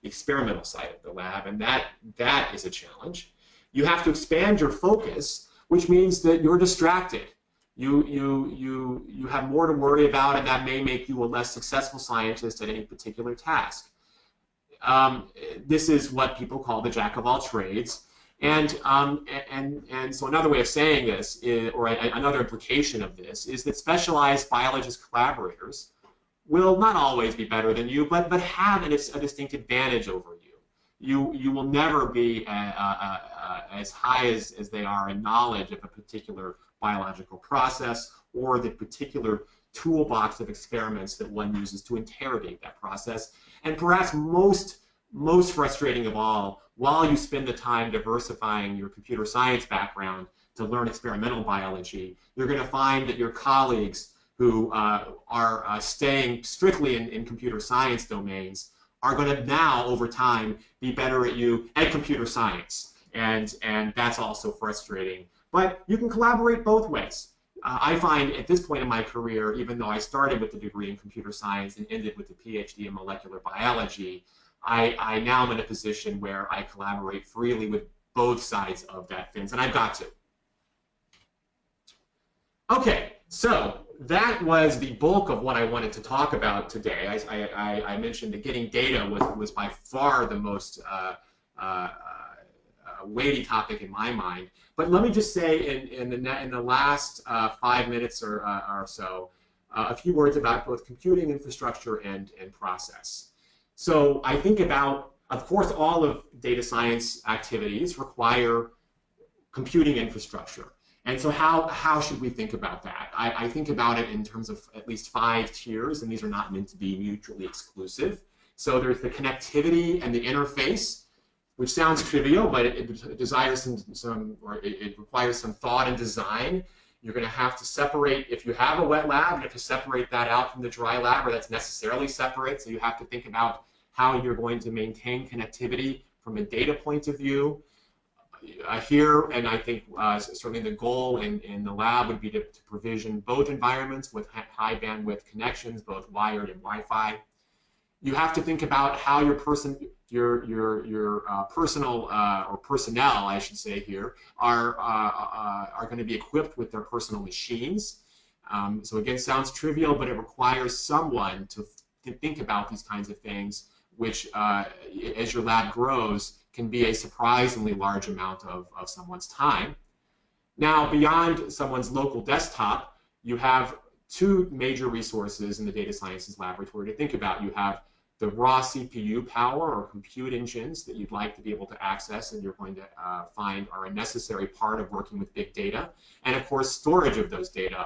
the experimental side of the lab, and that is a challenge. You have to expand your focus, which means that you're distracted. You have more to worry about, and that may make you a less successful scientist at any particular task. This is what people call the jack of all trades. And so another way of saying this, or another implication of this, is that specialized biologist collaborators will not always be better than you, but have a distinct advantage over you. You will never be as high as they are in knowledge of a particular biological process or the particular toolbox of experiments that one uses to interrogate that process. And perhaps most frustrating of all, while you spend the time diversifying your computer science background to learn experimental biology, you're going to find that your colleagues who are staying strictly in computer science domains are going to now, over time, be better at you at computer science. And that's also frustrating. But you can collaborate both ways. I find at this point in my career, even though I started with a degree in computer science and ended with a Ph.D. in molecular biology, I now am in a position where I collaborate freely with both sides of that fence, and I've got to. Okay, so that was the bulk of what I wanted to talk about today. I mentioned that getting data was by far the most weighty topic in my mind. But let me just say in the last 5 minutes or so, a few words about both computing infrastructure and process. So I think about, of course, all of data science activities require computing infrastructure. And so how should we think about that? I think about it in terms of at least 5 tiers, and these are not meant to be mutually exclusive. So there's the connectivity and the interface, which sounds trivial, but it desires it requires some thought and design. You're going to have to separate, if you have a wet lab, you have to separate that out from the dry lab, or that's necessarily separate. So you have to think about how you're going to maintain connectivity from a data point of view. Here, and I think certainly the goal in the lab would be to provision both environments with high bandwidth connections, both wired and Wi-Fi. You have to think about how your personal or personnel, I should say here, are going to be equipped with their personal machines. So again, sounds trivial, but it requires someone to think about these kinds of things, which, as your lab grows, can be a surprisingly large amount of someone's time. Now, beyond someone's local desktop, you have 2 major resources in the data sciences laboratory to think about. You have the raw CPU power or compute engines that you'd like to be able to access, and you're going to find are a necessary part of working with big data. And of course, storage of those data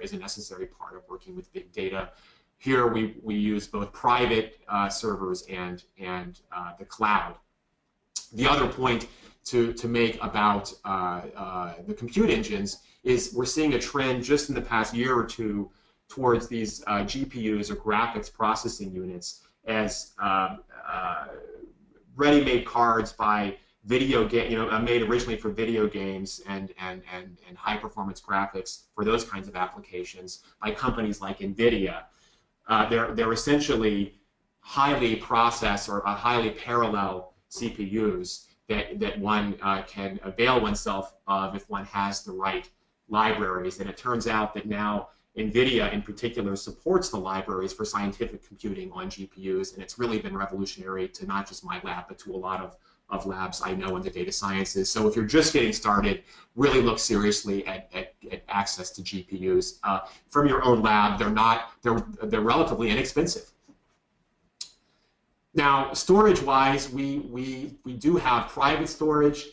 is a necessary part of working with big data. Here we use both private servers and the cloud. The other point to make about the compute engines is we're seeing a trend just in the past year or 2 towards these GPUs or graphics processing units as ready-made cards by video game, made originally for video games and high-performance graphics for those kinds of applications by companies like NVIDIA. They're essentially highly processed or highly parallel CPUs that one can avail oneself of if one has the right libraries. And it turns out that now NVIDIA in particular supports the libraries for scientific computing on GPUs, and it's really been revolutionary to not just my lab, but to a lot of labs I know in the data sciences. So if you're just getting started, really look seriously at access to GPUs. From your own lab, they're relatively inexpensive. Now, storage-wise, we do have private storage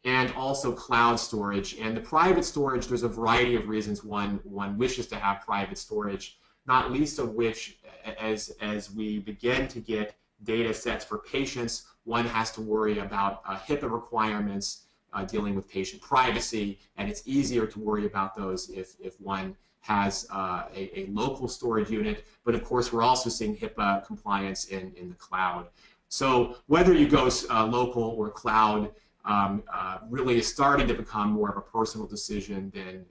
and also cloud storage. And the private storage, there's a variety of reasons one wishes to have private storage, not least of which, as we begin to get data sets for patients, one has to worry about HIPAA requirements dealing with patient privacy, and it's easier to worry about those if one has a local storage unit. But of course, we're also seeing HIPAA compliance in the cloud. So whether you go local or cloud, really is starting to become more of a personal decision than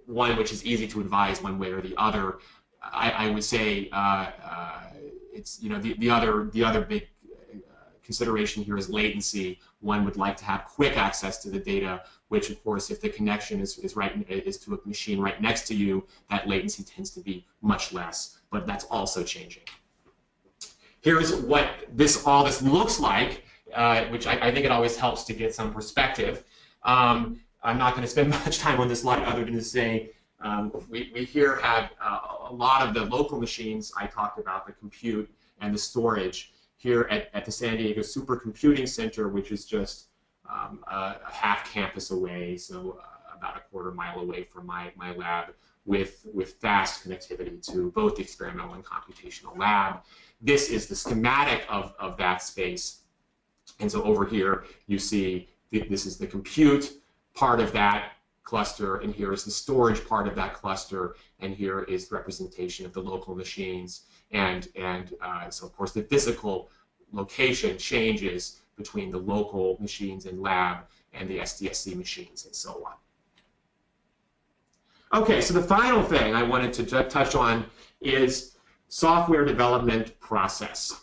one which is easy to advise one way or the other. I would say it's, you know, the other big consideration here is latency. One would like to have quick access to the data, which of course, if the connection is to a machine right next to you, that latency tends to be much less. But that's also changing. Here's what all this looks like, which I think it always helps to get some perspective. I'm not going to spend much time on this slide other than to say we here have a lot of the local machines I talked about, the compute and the storage, here at the San Diego Supercomputing Center, which is just a half campus away, so about a quarter mile away from my lab, with fast connectivity to both the experimental and computational lab. This is the schematic of that space. And so over here, you see this is the compute part of that cluster, and here is the storage part of that cluster, and here is representation of the local machines. And so, of course, the physical location changes between the local machines in lab and the SDSC machines, and so on. Okay, so the final thing I wanted to touch on is software development process.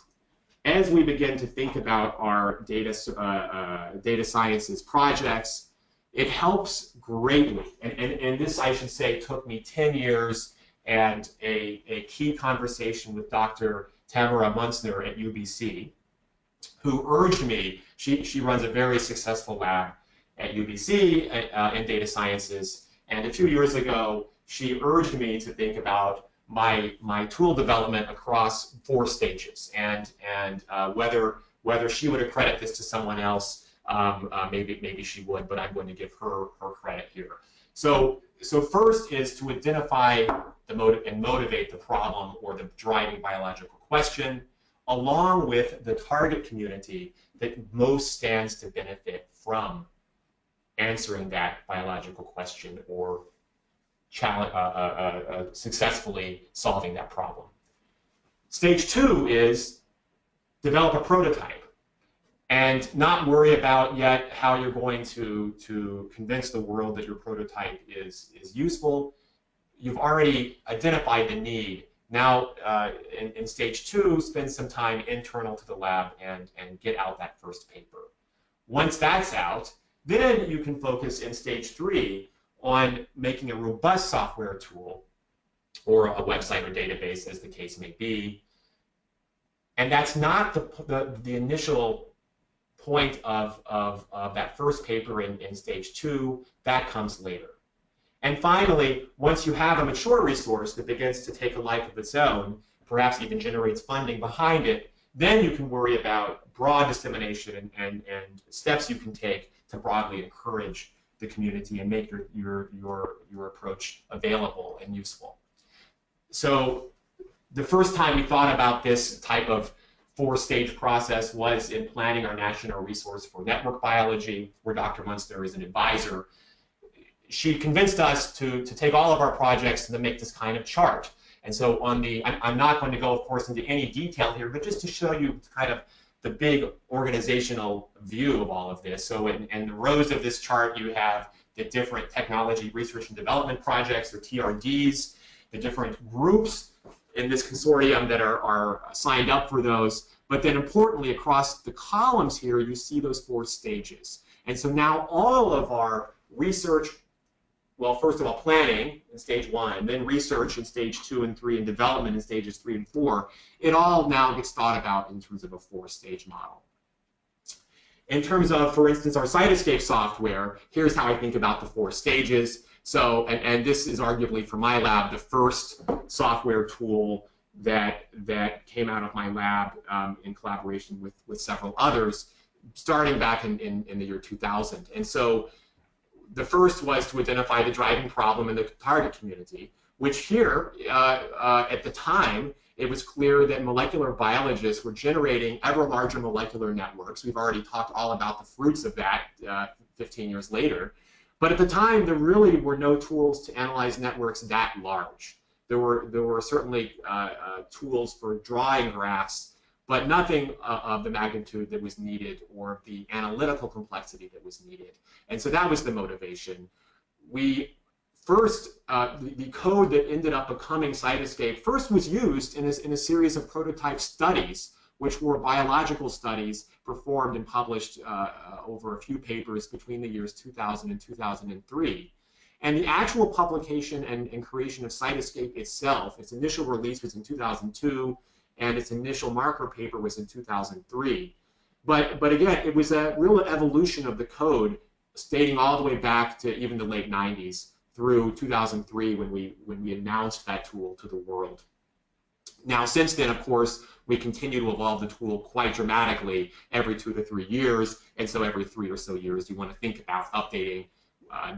As we begin to think about our data sciences projects, it helps greatly, and this, I should say, took me 10 years and a key conversation with Dr. Tamara Munzner at UBC, who urged me, she runs a very successful lab at UBC in data sciences, and a few years ago, she urged me to think about my tool development across 4 stages, and whether she would accredit this to someone else, maybe she would, but I'm going to give her credit here. So first is to identify and motivate the problem or the driving biological question, along with the target community that most stands to benefit from answering that biological question or successfully solving that problem. Stage 2 is develop a prototype and not worry about yet how you're going to convince the world that your prototype is useful. You've already identified the need. Now, in stage 2, spend some time internal to the lab and get out that first paper. Once that's out, then you can focus in stage 3 on making a robust software tool or a website or database, as the case may be. And that's not the initial point of that first paper in stage 2. That comes later. And finally, once you have a mature resource that begins to take a life of its own, perhaps even generates funding behind it, then you can worry about broad dissemination and steps you can take to broadly encourage the community and make your approach available and useful. So the first time we thought about this type of 4-stage process was in planning our national resource for network biology, where Dr. Munzner is an advisor. She convinced us to take all of our projects and to make this kind of chart. And so I'm not going to go, of course, into any detail here, but just to show you kind of the big organizational view of all of this. So in the rows of this chart, you have the different technology research and development projects, or TRDs, the different groups in this consortium that are signed up for those. But then importantly, across the columns here, you see those 4 stages. And so now all of our research, well, first of all, planning in stage 1, then research in stage 2 and 3, and development in stages 3 and 4, it all now gets thought about in terms of a 4-stage model. In terms of, for instance, our Cytoscape software, here's how I think about the 4 stages. So, and this is arguably for my lab the first software tool that came out of my lab in collaboration with several others, starting back in the year 2000. And so the first was to identify the driving problem in the target community, which here, at the time, it was clear that molecular biologists were generating ever larger molecular networks. We've already talked all about the fruits of that 15 years later. But at the time, there really were no tools to analyze networks that large. There were certainly tools for drawing graphs, but nothing of the magnitude that was needed or the analytical complexity that was needed. And so that was the motivation. We first, the code that ended up becoming Cytoscape first was used in a series of prototype studies, which were biological studies performed and published over a few papers between the years 2000 and 2003. And the actual publication and creation of Cytoscape itself, its initial release was in 2002, and its initial marker paper was in 2003. But again, it was a real evolution of the code, dating all the way back to even the late 90s through 2003 when we announced that tool to the world. Now, since then, of course, we continue to evolve the tool quite dramatically every 2 to 3 years, and so every 3 or so years you want to think about updating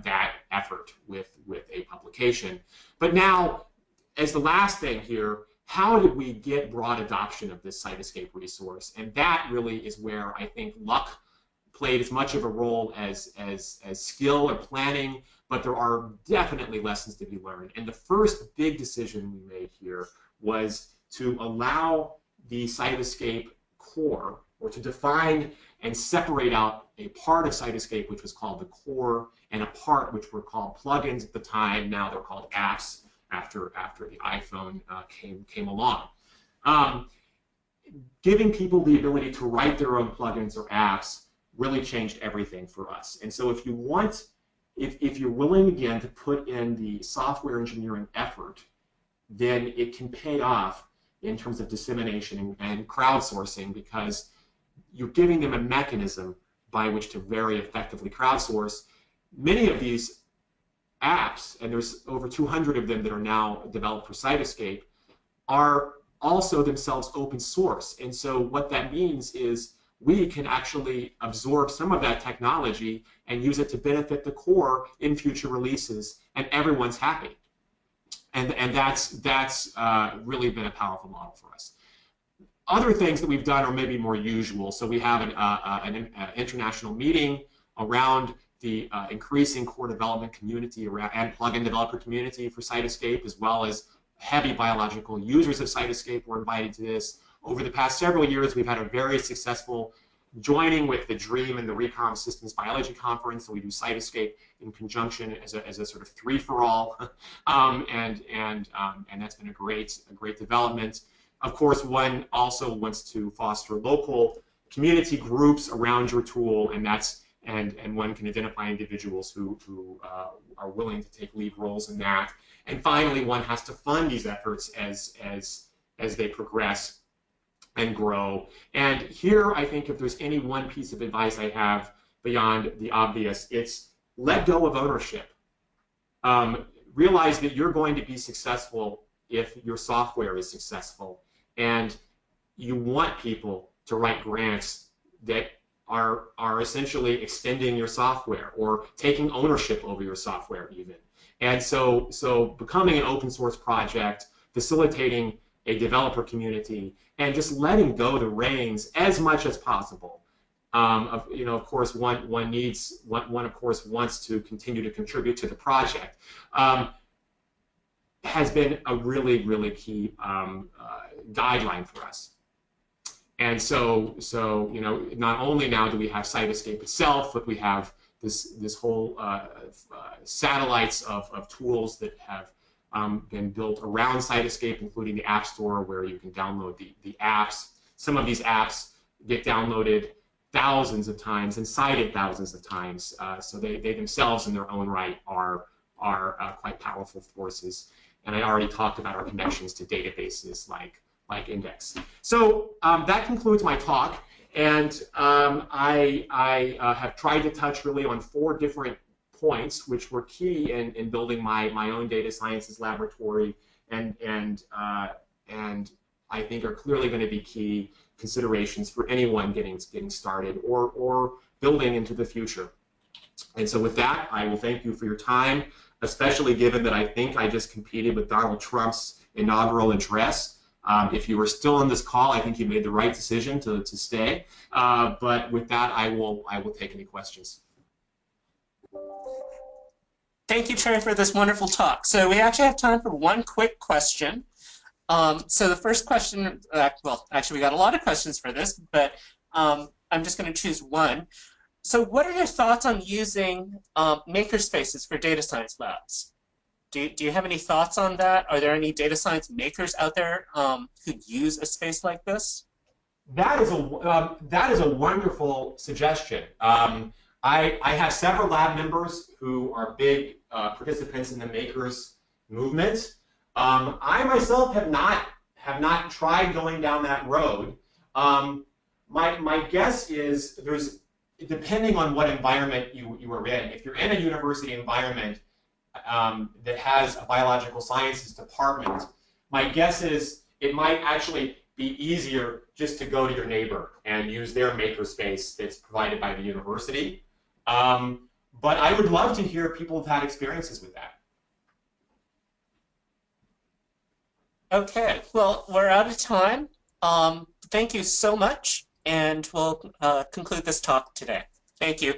that effort with a publication. But now, as the last thing here, how did we get broad adoption of this Cytoscape resource? And that really is where I think luck played as much of a role as skill or planning, but there are definitely lessons to be learned. And the first big decision we made here was to allow the Cytoscape core, or to define and separate out a part of Cytoscape which was called the core, and a part which were called plugins at the time. Now they're called apps after the iPhone came along. Giving people the ability to write their own plugins or apps really changed everything for us. And so if you want, if you're willing again to put in the software engineering effort, then it can pay off in terms of dissemination and crowdsourcing, because you're giving them a mechanism by which to very effectively crowdsource. Many of these apps, and there's over 200 of them that are now developed for Cytoscape, are also themselves open source. And so what that means is we can actually absorb some of that technology and use it to benefit the core in future releases, and everyone's happy. And that's really been a powerful model for us. Other things that we've done are maybe more usual. So we have an international meeting around the increasing core development community and plugin developer community for Cytoscape, as well as heavy biological users of Cytoscape were invited to this. Over the past several years, we've had a very successful joining with the DREAM and the Recurrent Systems Biology Conference. So we do Cytoscape in conjunction as a sort of three-for-all, and that's been a great development. Of course, one also wants to foster local community groups around your tool, and one can identify individuals who are willing to take lead roles in that. And finally, one has to fund these efforts as they progress and grow. And here, I think if there's any one piece of advice I have beyond the obvious, it's let go of ownership. Realize that you're going to be successful if your software is successful. And you want people to write grants that are essentially extending your software or taking ownership over your software even. And so becoming an open source project, facilitating a developer community, and just letting go the reins as much as possible. Of course, one of course wants to continue to contribute to the project. Has been a really key guideline for us. And so not only now do we have Cytoscape itself, but we have this whole satellites of tools that have been built around Cytoscape, including the App Store, where you can download the apps. Some of these apps get downloaded thousands of times and cited thousands of times. So they themselves in their own right are quite powerful forces. And I already talked about our connections to databases like Index. So that concludes my talk. And I have tried to touch really on 4 different points, which were key in building my own data sciences laboratory, and I think are clearly going to be key considerations for anyone getting started or building into the future. And so with that, I will thank you for your time, especially given that I think I just competed with Donald Trump's inaugural address. If you were still on this call, I think you made the right decision to stay. But with that, I will take any questions. Thank you, Trey, for this wonderful talk. So we actually have time for one quick question. So the first question, well, actually we got a lot of questions for this, but I'm just going to choose one. So what are your thoughts on using maker spaces for data science labs? Do you have any thoughts on that? Are there any data science makers out there who'd use a space like this? That is a wonderful suggestion. I have several lab members who are big participants in the makers movement. I myself have not tried going down that road. My guess is depending on what environment you are in. If you're in a university environment that has a biological sciences department, my guess is it might actually be easier just to go to your neighbor and use their makerspace that's provided by the university. But I would love to hear people who've had experiences with that. Okay, well, we're out of time. Thank you so much, and we'll conclude this talk today. Thank you.